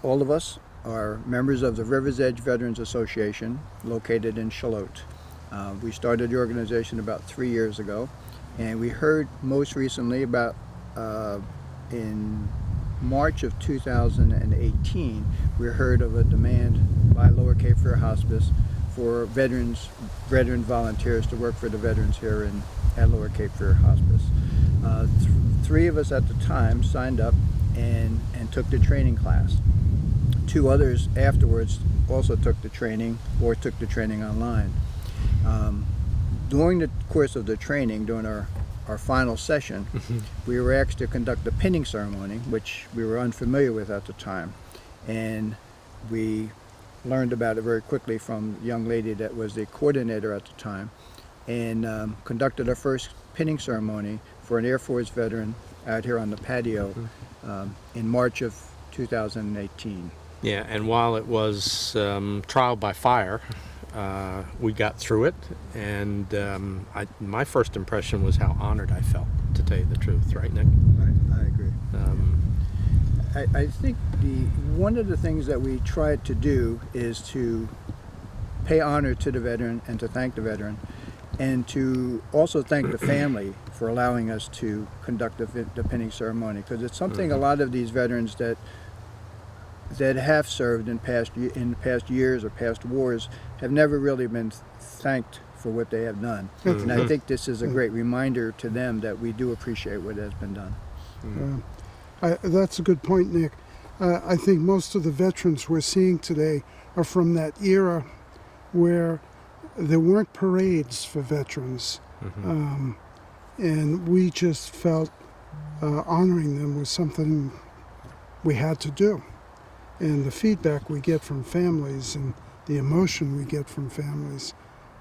All of us are members of the River's Edge Veterans Association located in Shallotte. We started the organization about 3 years ago, and we heard most recently about in March of 2018, we heard of a demand by Lower Cape Fear Hospice for veteran volunteers to work for the veterans here at Lower Cape Fear Hospice. Three of us at the time signed up and took the training class. Two others afterwards also took the training or took the training online. During the course of the training, during our final session, we were asked to conduct the pinning ceremony, which we were unfamiliar with at the time. And we learned about it very quickly from the young lady that was the coordinator at the time, and conducted our first pinning ceremony for an Air Force veteran out here on the patio in March of 2018. Yeah, and while it was trial by fire, we got through it, and my first impression was how honored I felt, to tell you the truth, right, Nick? I agree. I think one of the things that we tried to do is to pay honor to the veteran and to thank the veteran, and to also thank the family for allowing us to conduct the pinning ceremony, because it's something a lot of these veterans that have served in past years or past wars have never really been thanked for what they have done. And I think this is a great reminder to them that we do appreciate what has been done. That's a good point, Nick. I think most of the veterans we're seeing today are from that era where there weren't parades for veterans. And we just felt honoring them was something we had to do. And the feedback we get from families and the emotion we get from families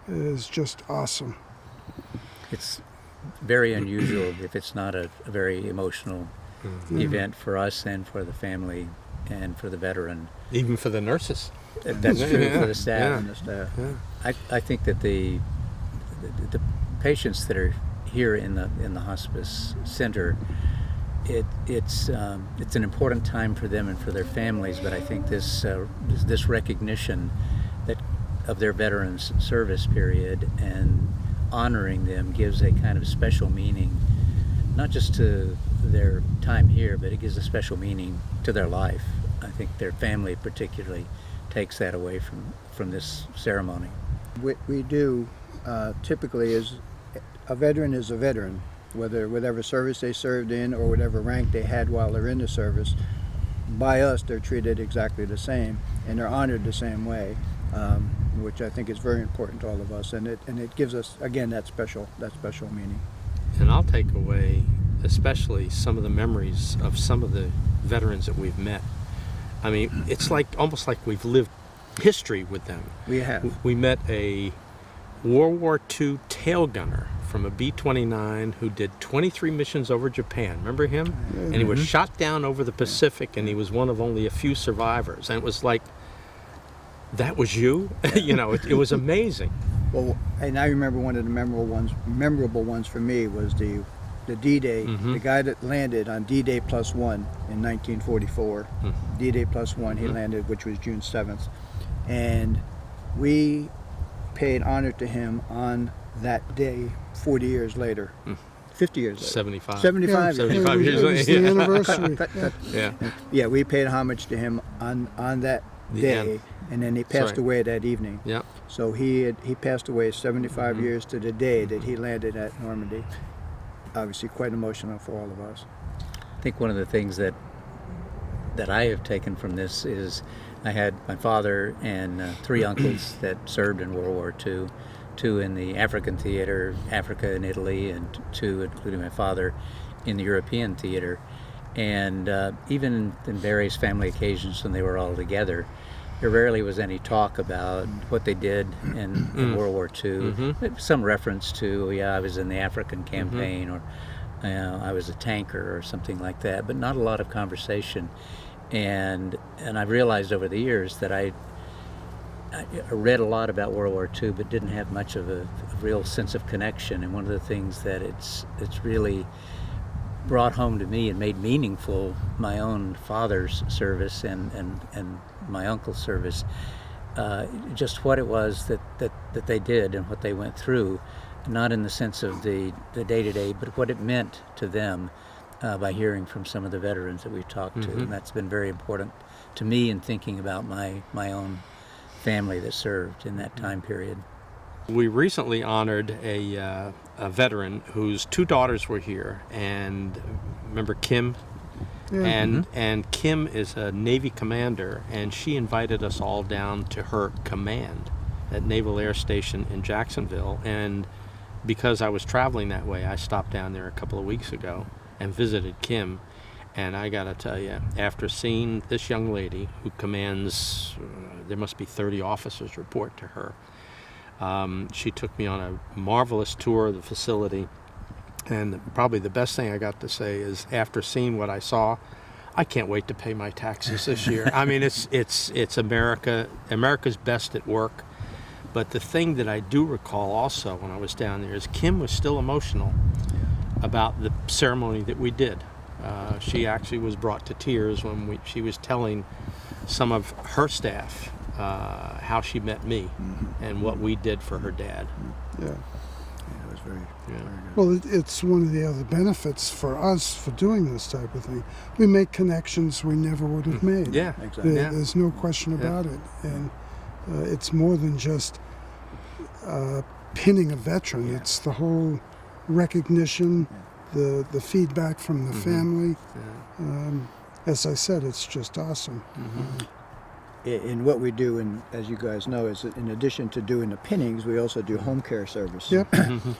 is just awesome. It's very unusual if it's not a very emotional event for us and for the family and for the veteran. Even for the nurses. That's true for the staff. And the staff. I think that the patients that are here in the hospice center, it's an important time for them and for their families, but I think this recognition of their veterans service period and honoring them gives a kind of special meaning, not just to their time here, but it gives a special meaning to their life. I think their family particularly takes that away from this ceremony. What we do typically is a veteran is a veteran, whatever service they served in or whatever rank they had while they're in the service. By us, they're treated exactly the same, and they're honored the same way, which I think is very important to all of us, and it gives us, again, that special meaning. And I'll take away especially some of the memories of some of the veterans that we've met. I mean, it's almost like we've lived history with them. We have. We met a World War II tail gunner from a B-29 who did 23 missions over Japan. Remember him? And he was shot down over the Pacific, and he was one of only a few survivors. And it was like, that was you? It was amazing. Well, and I remember one of the memorable ones for me was the D-Day, the guy that landed on D-Day +1 in 1944. D-Day +1, he landed, which was June 7th. And we paid honor to him on that day 40 years later. 50 years later. 75. 75 years later. The anniversary. Yeah, we paid homage to him on that day, and then he passed away that evening. Yeah. So he passed away 75 years to the day that he landed at Normandy. Obviously quite emotional for all of us. I think one of the things that I have taken from this is I had my father and three uncles that served in World War II, two in the African theater, Africa and Italy, and two, including my father, in the European theater. And even in various family occasions when they were all together, there rarely was any talk about what they did in World War II. Some reference to, I was in the African campaign, or I was a tanker or something like that, but not a lot of conversation. And I've realized over the years that I read a lot about World War II, but didn't have much of a real sense of connection. And one of the things that it's really brought home to me and made meaningful my own father's service and my uncle's service, just what it was that they did and what they went through, not in the sense of the day-to-day, but what it meant to them by hearing from some of the veterans that we've talked to. And that's been very important to me in thinking about my own family that served in that time period. We recently honored a veteran whose 2 daughters were here, and remember Kim? Yeah. And Kim is a Navy commander, and she invited us all down to her command at Naval Air Station in Jacksonville. And because I was traveling that way, I stopped down there a couple of weeks ago and visited Kim. And I gotta tell you, after seeing this young lady who commands, there must be 30 officers report to her. She took me on a marvelous tour of the facility, and probably the best thing I got to say is, after seeing what I saw, I can't wait to pay my taxes this year. I mean, it's America's best at work. But the thing that I do recall also when I was down there is Kim was still emotional about the ceremony that we did. She actually was brought to tears when she was telling some of her staff how she met me and what we did for her dad. Yeah. It was very good. Well, it's one of the other benefits for us for doing this type of thing. We make connections we never would have made. Yeah, Exactly. There's no question about it. And it's more than just pinning a veteran. Yeah. It's the whole recognition, the feedback from the family. As I said, it's just awesome. In what we do, and as you guys know, is in addition to doing the pinnings, we also do home care service Yep.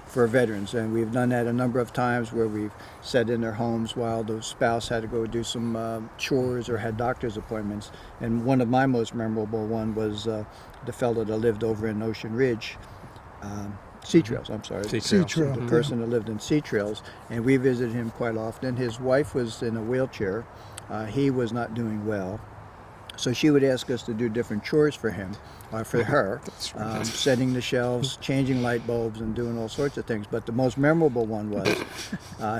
for veterans. And we've done that a number of times where we've sat in their homes while the spouse had to go do some chores or had doctor's appointments. And one of my most memorable one was the fellow that lived over in Ocean Ridge, Sea Trails, I'm sorry. Sea Trail. The person that lived in Sea Trails, and we visited him quite often. His wife was in a wheelchair. He was not doing well. So she would ask us to do different chores for him, for her, setting the shelves, changing light bulbs, and doing all sorts of things. But the most memorable one was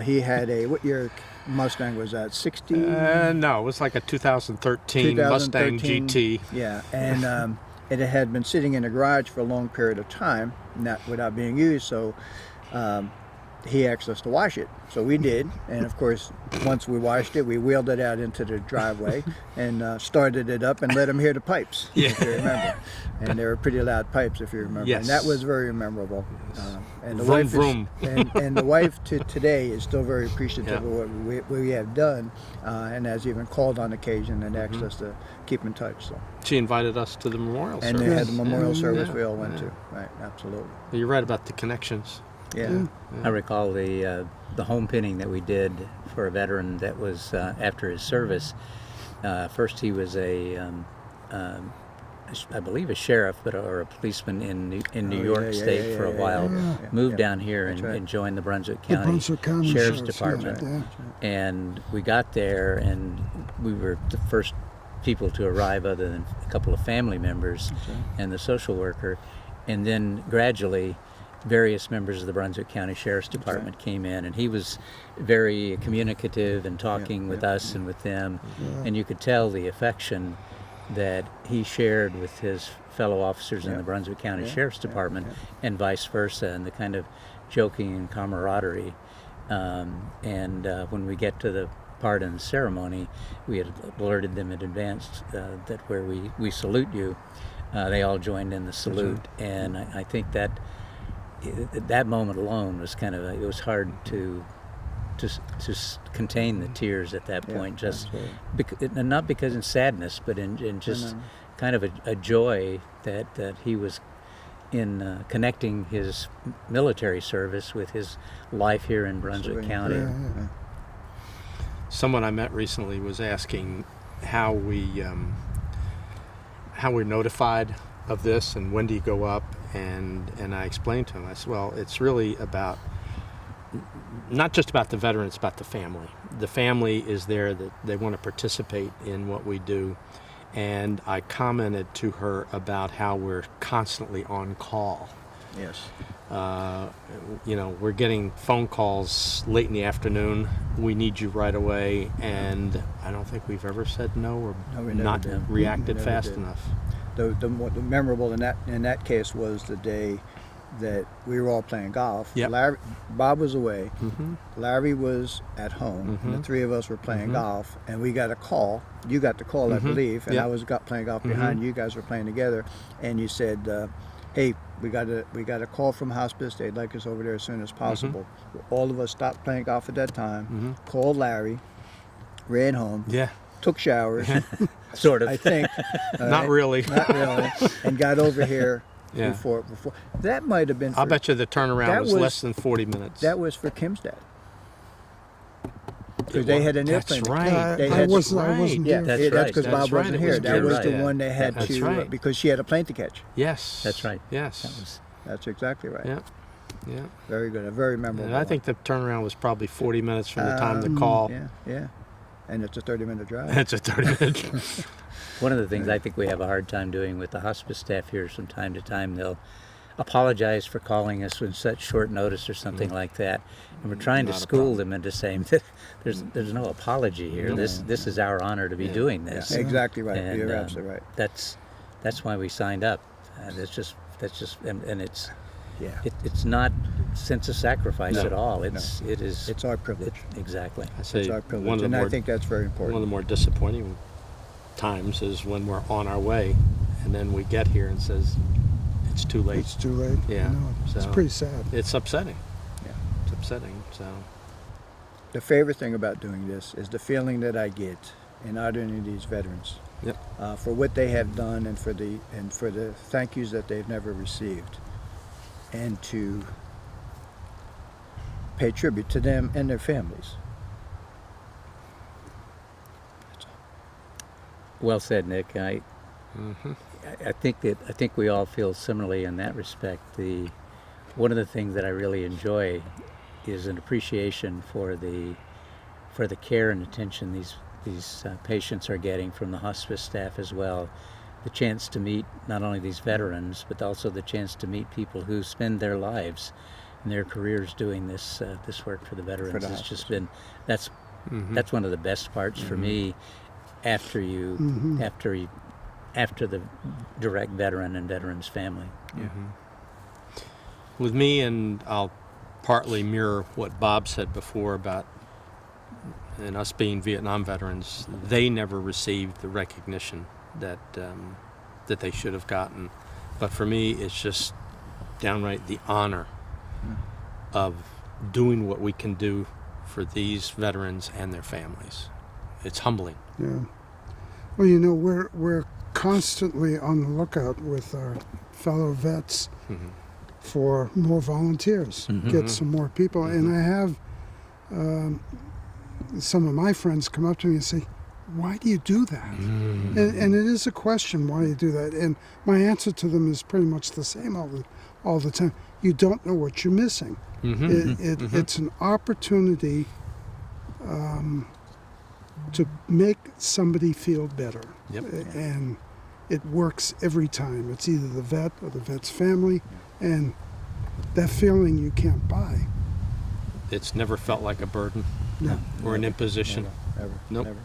he had what year Mustang was that? 60? No, it was like a 2013 Mustang GT. Yeah, and it had been sitting in a garage for a long period of time, not without being used. So he asked us to wash it. So we did, and of course, once we washed it, we wheeled it out into the driveway and started it up and let him hear the pipes, if you remember. And they were pretty loud pipes, if you remember. Yes. And that was very memorable. And the Vroom, wife vroom. and the wife today is still very appreciative of what we have done, and has even called on occasion and asked us to keep in touch. So. She invited us to the memorial And service. they had the memorial service Yeah. we all went to. Right, absolutely. You're right about the connections. Yeah. I recall the home pinning that we did for a veteran that was after his service. First, he was I believe a sheriff, or a policeman in New York State for a while. Moved down here and joined the Brunswick The County, Brunswick County Sheriff's Sheriff's, Department. yeah. And we got there, and we were the first people to arrive, other than a couple of family members and the social worker. And then gradually, various members of the Brunswick County Sheriff's Department came in, and he was very communicative and talking with us and with them. And you could tell the affection that he shared with his fellow officers in the Brunswick County Sheriff's Department, and vice versa, and the kind of joking and camaraderie. When we get to the part in the ceremony, we had alerted them in advance that where we salute you, they all joined in the salute. And I think that that moment alone was it was hard to contain the tears at that point, and not because in sadness, but in just kind of a joy that he was in connecting his military service with his life here in Brunswick County. Someone I met recently was asking how we're notified of this and when do you go up, and I explained to him, I said, well, it's really about not just about the veteran, it's about the family. The family is there, that they want to participate in what we do. And I commented to her about how we're constantly on call. Yes. We're getting phone calls late in the afternoon. We need you right away, and I don't think we've ever said no or No, we never not did. reacted Never fast did. enough. The memorable in that case was the day that we were all playing golf. Yep. Bob was away. Mm-hmm. Larry was at home. And the three of us were playing golf, and we got a call. You got the call, I believe, and Yep. I was playing golf behind you. You guys were playing together, and you said, "Hey, we got a call from Hospice. They'd like us over there as soon as possible." All of us stopped playing golf at that time. Called Larry, ran home, Yeah. took showers. Sort of. I think. Not really. Not really. And got over here Yeah. before. That might have been. I'll bet you the turnaround That was was- less than 40 minutes. That was for Kim's dad. Because they had an That's airplane. right. They I had- wasn't right. Yeah, That's that's right. because That's Bob right. wasn't It here. was That was Jim, the right. one they had That's to right. because she had a plane to catch. Yes. That's right. Yes. That was, That's exactly right. Yeah. Yeah. Very good. A very memorable. And I think the turnaround was probably 40 minutes from the time to call. Yeah. And it's a 30-minute drive. It's a 30-minute. one of the things I think we have a hard time doing with the hospice staff here from time to time, they'll apologize for calling us with such short notice or something like that. And we're trying to Not a school problem. them into saying that there's no apology here. This is our honor to be doing this. Exactly right. And, You're absolutely right. That's why we signed up. That's just and it's it's not sense of sacrifice No. at all. It is It's our privilege. exactly. I say It's our privilege, one of the and more I think that's very important. one of the more disappointing times is when we're on our way, and then we get here and says it's too late. It's too late. Yeah, I know. It's so- pretty sad. It's upsetting. Yeah. It's upsetting. So The favorite thing about doing this is the feeling that I get in honoring these veterans yep. for what they have done and for the thank yous that they've never received, and to pay tribute to them and their families. Well said, Nick. Mm-hmm. I think we all feel similarly in that respect. One of the things that I really enjoy is an appreciation for the care and attention these patients are getting from the hospice staff as well. The chance to meet not only these veterans, but also the chance to meet people who spend their lives and their careers doing this work for the veterans. For the It's hospice. just been that's one of the best parts for me. After the direct veteran and veteran's family. Yeah. With me, and I'll partly mirror what Bob said before about and us being Vietnam veterans, they never received the recognition that they should have gotten. But for me, it's just downright the honor of doing what we can do for these veterans and their families. It's humbling. Yeah. Well, we're constantly on the lookout with our fellow vets for more volunteers, get some more people. And I have some of my friends come up to me and say, "Why do you do that?" And it is a question, why do you do that? And my answer to them is pretty much the same all the time. You don't know what you're missing. It's an opportunity to make somebody feel better. Yep. And it works every time. It's either the vet or the vet's family, and that feeling you can't buy. It's never felt like a burden No. or an imposition. Never, Nope. never.